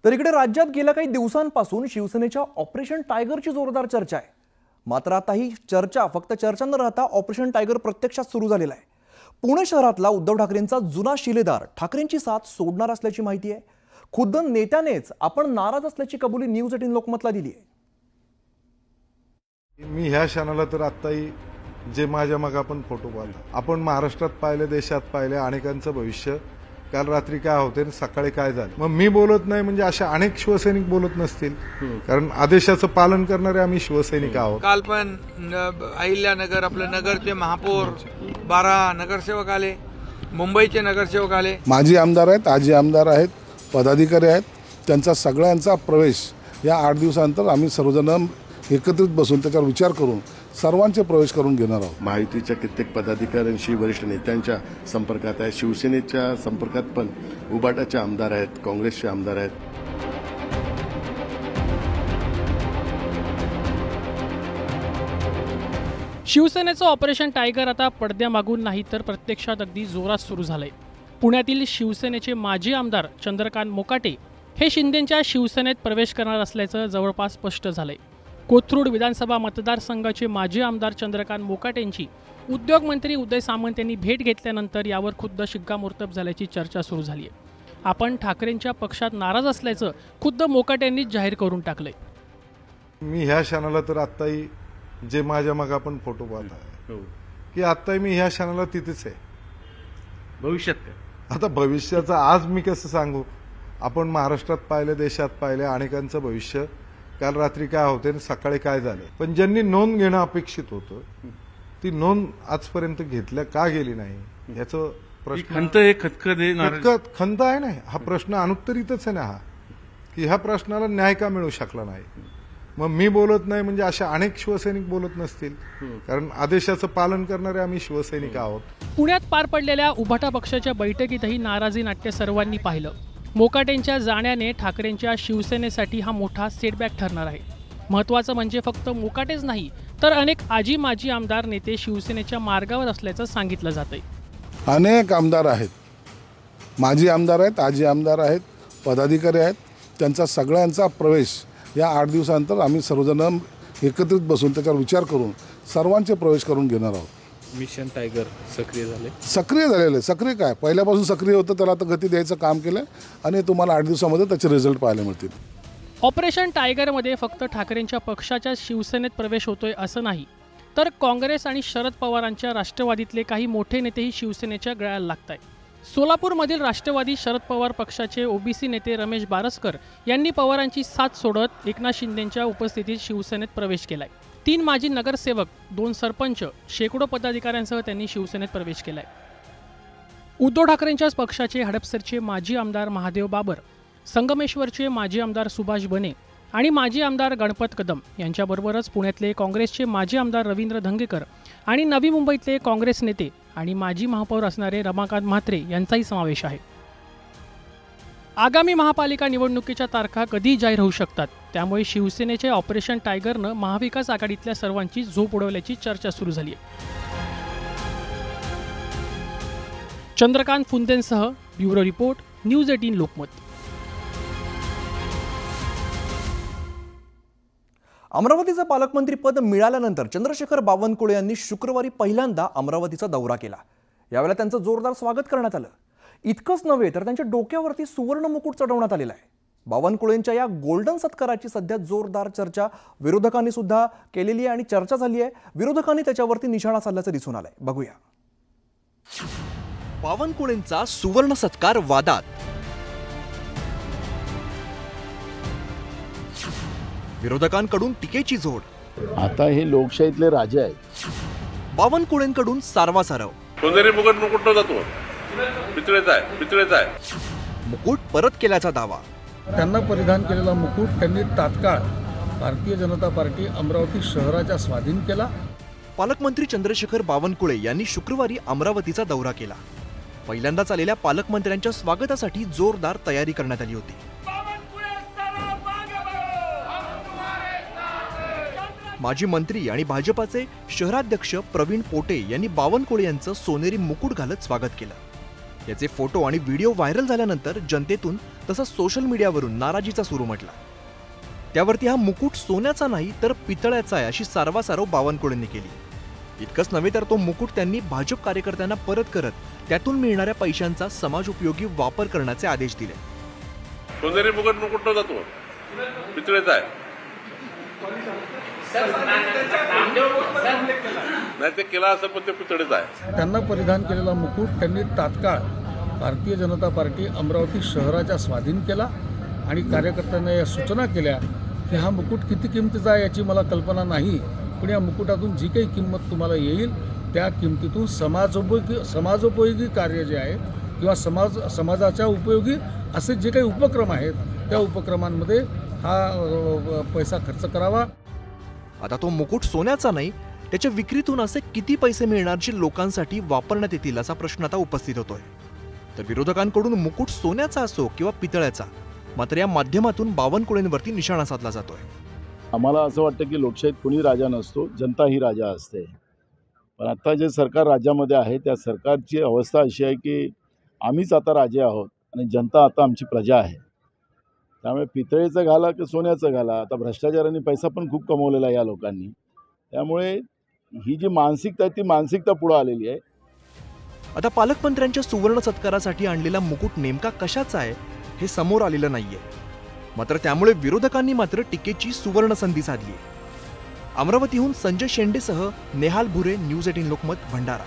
तर इकडे राज्यात गेल्या काही दिवसांपासून शिवसेनेच्या ऑपरेशन टायगरची जोरदार चर्चा आहे। मात्र आता ही चर्चा फक्त चर्चा न राहता ऑपरेशन टायगर प्रत्यक्षात सुरू झालेला आहे। पुणे शहरातला उद्धव ठाकरेंचा जुना शिलेदार ठाकरेंची साथ सोडणार असल्याची माहिती आहे। खुद्द नेत्यानेच आपण नाराज असल्याची कबुली न्यूज 18 लोकमतला दिली आहे। मी ह्या क्षणाला तर आत्ताही जे माझ्या मग आपण फोटो पाहतो, आपण महाराष्ट्रात पाहिले, देशात पाहिले, अनेकांचं भविष्य काल रात्री काय होते आणि सकाळी काय झालं। मग मी बोलत नाही म्हणजे अशा अनेक शिवसैनिक बोलत नसतील, कारण आदेशाचं पालन करणारे आम्ही शिवसैनिक आहोत। काल पण अहिल्यानगर, आपलं नगरचे महापौर 12 नगरसेवक आले, मुंबईचे नगरसेवक आले, माजी आमदार आहेत, आजी आमदार आहेत, पदाधिकारी आहेत, त्यांचा सगळ्यांचा प्रवेश या 8 दिवसानंतर आम्ही सर्वजण एकत्रित बसून त्याच्यावर विचार करून सर्वांचे प्रवेश करून घेणार आहोत। महायुतीच्या कित्येक पदाधिकाऱ्यांशी, वरिष्ठ नेत्यांच्या संपर्कात आहे, शिवसेनेच्या संपर्कात पण उबाटाचे आमदार आहेत, काँग्रेसचे आमदार आहेत। शिवसेनेचं ऑपरेशन टायगर आता पडद्यामागून नाही तर प्रत्यक्षात अगदी जोरात सुरू झालंय। पुण्यातील शिवसेनेचे माजी आमदार चंद्रकांत मोकाटे हे शिंदेंच्या शिवसेनेत प्रवेश करणार असल्याचं जवळपास स्पष्ट झालंय। कोथरूड विधानसभा मतदारसंघाचे माजी आमदार चंद्रकांत मोकाटेंची उद्योगमंत्री उदय सामंत यांनी भेट घेतल्यानंतर यावर खुद्द शिक्कामोर्तब झाल्याची चर्चा सुरू झाली आहे। आपण ठाकरेंच्या पक्षात नाराज असल्याचं खुद्द मोकाटेंनीच जाहीर करून टाकलंय। मी ह्या क्षणाला तर आत्ताही जे माझ्या मग आपण फोटो पाहतो की आत्ताही मी ह्या क्षणाला तिथेच आहे। भविष्यात आता भविष्याचं आज मी कसं सांगू? आपण महाराष्ट्रात पाहिले, देशात पाहिले, अनेकांचं भविष्य काल रात्री काय होते आणि सकाळी काय झालं। पण ज्यांनी नोंद घेणं अपेक्षित होतं ती नोंद आजपर्यंत घेतल्या का गेली नाही याचं प्रश्न खंत आहे ना। हा प्रश्न अनुत्तरितच आहे ना हा, की ह्या प्रश्नाला न्याय का मिळू शकला नाही। मग मी बोलत नाही म्हणजे अशा अनेक शिवसैनिक बोलत नसतील, कारण आदेशाचं पालन करणारे आम्ही शिवसैनिक आहोत। पुण्यात पार पडलेल्या उभाटा पक्षाच्या बैठकीतही नाराजी नाट्य सर्वांनी पाहिलं। मोकाटेंच्या जाण्याने ठाकरेंच्या शिवसेनेसाठी हा मोठा सेटबॅक ठरणार आहे। महत्त्वाचं म्हणजे फक्त मोकाटेच नाही तर अनेक आजी माजी आमदार नेते शिवसेनेच्या मार्गावर असल्याचं सांगितलं जातंय। अनेक आमदार आहेत, माजी आमदार आहेत, आजी आमदार आहेत, पदाधिकारी आहेत, त्यांचा सगळ्यांचा प्रवेश या 8 दिवसानंतर आम्ही सर्वजण एकत्रित बसून त्याच्यावर विचार करून सर्वांचे प्रवेश करून घेणार आहोत। मिशन टायगर सक्रिय झालेले सक्रिय काय पहिल्यापासून सक्रिय होतं, त्याला आता गती द्यायचं काम केलं आणि तुम्हाला 8 दिवसामध्ये त्याचे रिझल्ट पाहायला मिळतील। ऑपरेशन टायगरमध्ये फक्त ठाकरेंच्या पक्षाच्या शिवसेनेत प्रवेश होतोय असं नाही, तर काँग्रेस आणि शरद पवारांच्या राष्ट्रवादीतले काही मोठे नेतेही शिवसेनेच्या गळ्याला लागत आहेत। सोलापूरमधील राष्ट्रवादी शरद पवार पक्षाचे ओबीसी नेते रमेश बारसकर यांनी पवारांची साथ सोडत एकनाथ शिंदेंच्या उपस्थितीत शिवसेनेत प्रवेश केलाय। 3 माजी नगरसेवक, 2 सरपंच, शेकडो पदाधिकाऱ्यांसह त्यांनी शिवसेनेत प्रवेश केलाय। उद्धव ठाकरेंच्याच पक्षाचे हडपसरचे माजी आमदार महादेव बाबर, संगमेश्वरचे माजी आमदार सुभाष बने आणि माजी आमदार गणपत कदम यांच्याबरोबरच पुण्यातले काँग्रेसचे माजी आमदार रवींद्र धंगेकर आणि नवी मुंबईतले काँग्रेस नेते आणि माजी महापौर असणारे रमाकांत म्हात्रे यांचाही समावेश आहे। आगामी महापालिका निवडणुकीच्या तारखा कधी जाहीर होऊ शकतात, त्यामुळे शिवसेनेच्या ऑपरेशन टायगरनं महाविकास आघाडीतल्या सर्वांची झोप उडवल्याची चर्चा सुरू झाली आहे। चंद्रकांत फुंदेंसह ब्युरो रिपोर्ट, न्यूज 18 लोकमत। अमरावतीचं पालकमंत्री पद मिळाल्यानंतर चंद्रशेखर बावनकुळे यांनी शुक्रवारी पहिल्यांदा अमरावतीचा दौरा केला। यावेळेला त्यांचं जोरदार स्वागत करण्यात आलं। इतकंच नव्हे तर त्यांच्या डोक्यावरती सुवर्ण मुकुट चढवण्यात आलेला आहे। बावनकुळेंच्या या गोल्डन सत्काराची सध्या जोरदार चर्चा विरोधकांनी सुद्धा केलेली आहे आणि चर्चा झाली आहे। विरोधकांनी त्याच्यावरती निशाणा साधल्याचं दिसून आलंय, बघूया। बावनकुळेंचा सुवर्ण सत्कार वादात, विरोधकांकडून टीकेची झोड। आता हे लोकशाहीतले राजे आहेत। बावनकुळेंकडून सारवासारव, सोनेरी मुकुट न जातो, पितळेचा आहे। मुकुट परत केल्याचा दावा। त्यांना परिधान केलेला मुकुट त्यांनी तात्काळ भारतीय जनता पार्टी अमरावती शहराच्या स्वाधीन केला। पालकमंत्री चंद्रशेखर बावनकुळे यांनी शुक्रवारी अमरावतीचा दौरा केला। पहिल्यांदाच आलेल्या पालकमंत्र्यांच्या स्वागतासाठी जोरदार तयारी करण्यात आली होती। माजी मंत्री आणि भाजपाचे शहराध्यक्ष प्रवीण पोटे यांनी बावनकुळे यांचं सोनेरी मुकुट घालत स्वागत केलं। याचे फोटो आणि व्हिडिओ व्हायरल झाल्यानंतर जनतेतून तसंच सोशल मीडियावरून नाराजीचा सूर उमटला। त्यावरती हा मुकुट सोन्याचा नाही तर पितळ्याचा आहे अशी सारवासारव बावनकुळेंनी केली। इतकंच नव्हे तर तो मुकुट त्यांनी भाजप कार्यकर्त्यांना परत करत त्यातून मिळणाऱ्या पैशांचा समाज उपयोगी वापर करण्याचे आदेश दिले। सोनेरी मुकुट नव्हता तो, पितळेचा आहे। नाही ते केला असं पण ते पितळेचा आहे। त्यांना परिधान केलेला मुकुट त्यांनी तात्काळ भारतीय जनता पार्टी अमरावती शहराच्या स्वाधीन केला आणि कार्यकर्त्यांना या सूचना केल्या की हा मुकुट किती किमतीचा आहे याची मला कल्पना नाही, पण या मुकुटातून जी काही किंमत तुम्हाला येईल त्या किमतीतून समाजोपयोगी कार्य जे आहे किंवा समाजाच्या उपयोगी असे जे काही उपक्रम आहेत त्या उपक्रमांमध्ये हा पैसा खर्च करावा। आता तो मुकुट सोन्याचा नाही, त्याच्या विक्रीतून असे किती पैसे मिळणार जे लोकांसाठी वापरण्यात येतील असा प्रश्न आता उपस्थित होतोय। तर विरोधकांकडून मुकुट सोन्याचा असो किंवा पितळ्याचा, मात्र या माध्यमातून बावनकुळेंवरती निशाणा साधला जातोय। आम्हाला असं वाटतं की लोकशाहीत कोणी राजा नसतो, जनता ही राजा असते। पण आता जे सरकार राज्यामध्ये आहे त्या सरकारची अवस्था अशी आहे की आम्हीच आता राजे आहोत आणि जनता आता आमची प्रजा आहे। त्यामुळे पितळेचं घाला की सोन्याचं घाला, आता भ्रष्टाचाराने पैसा पण खूप कमवलेला आहे या लोकांनी। त्यामुळे ही जी मानसिकता आहे ती मानसिकता पुढे आलेली आहे। आता पालकमंत्र्यांच्या सुवर्ण सत्कारासाठी आणलेला मुकुट नेमका कशाचा आहे हे समोर आलेलं नाहीये, मात्र त्यामुळे विरोधकांनी मात्र टीकेची सुवर्ण संधी साधली। अमरावतीहून संजय शेंडेसह नेहाल भुरे, न्यूज 18 लोकमत, भंडारा।